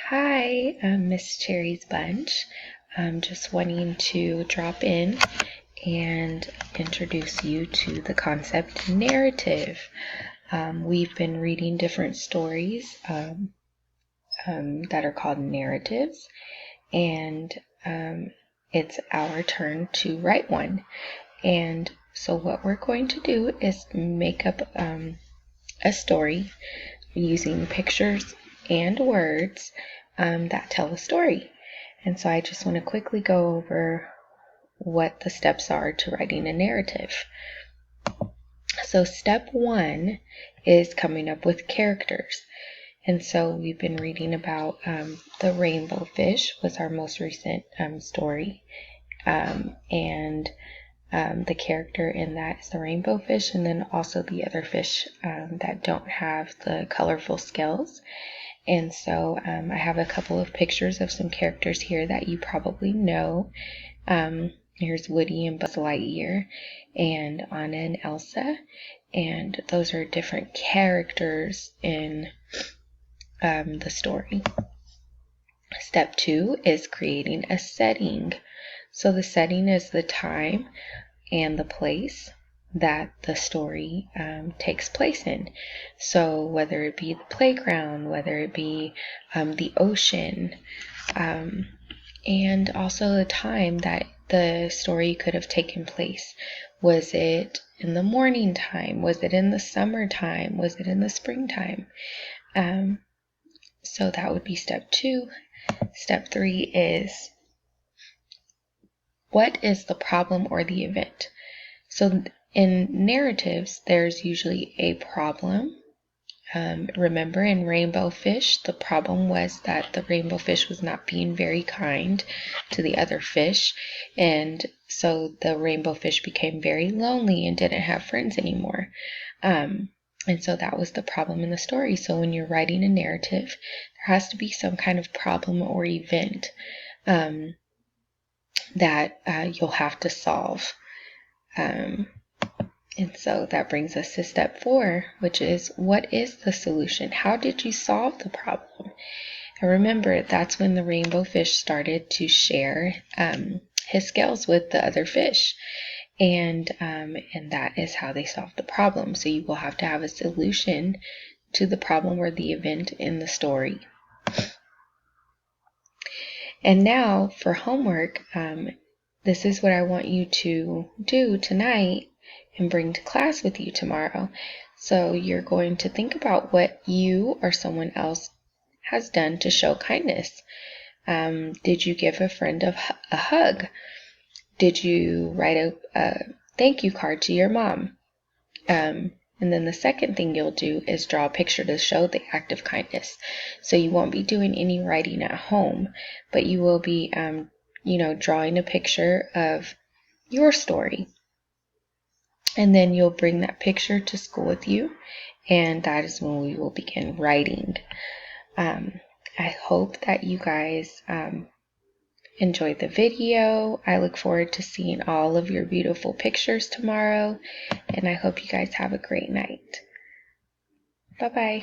Hi, Miss Cherry's Bunch. I'm just wanting to drop in and introduce you to the concept narrative. We've been reading different stories that are called narratives, and it's our turn to write one. And so what we're going to do is make up a story using pictures and words that tell a story. And so I just want to quickly go over what the steps are to writing a narrative. So step one is coming up with characters. And so we've been reading about the rainbow fish was our most recent story. And the character in that is the rainbow fish, and then also the other fish that don't have the colorful scales. And so I have a couple of pictures of some characters here that you probably know. Here's Woody and Buzz Lightyear and Anna and Elsa. And those are different characters in the story. Step two is creating a setting. So the setting is the time and the place that the story takes place in. So whether it be the playground, whether it be the ocean, and also the time that the story could have taken place. Was it in the morning time? Was it in the summertime? Was it in the springtime? So that would be step two. Step three is, what is the problem or the event? So in narratives, there's usually a problem. Remember in Rainbow Fish, the problem was that the rainbow fish was not being very kind to the other fish. And so the rainbow fish became very lonely and didn't have friends anymore. And so that was the problem in the story. So when you're writing a narrative, there has to be some kind of problem or event that you'll have to solve. And so that brings us to step four, which is, what is the solution? How did you solve the problem? And remember, that's when the rainbow fish started to share his scales with the other fish. And that is how they solved the problem. So you will have to have a solution to the problem or the event in the story. And now for homework, this is what I want you to do tonight and bring to class with you tomorrow. So you're going to think about what you or someone else has done to show kindness. Did you give a friend a hug? Did you write a thank you card to your mom? And then the second thing you'll do is draw a picture to show the act of kindness. So you won't be doing any writing at home, but you will be, drawing a picture of your story. And then you'll bring that picture to school with you, and that is when we will begin writing. I hope that you guys enjoyed the video. I look forward to seeing all of your beautiful pictures tomorrow, and I hope you guys have a great night. Bye-bye.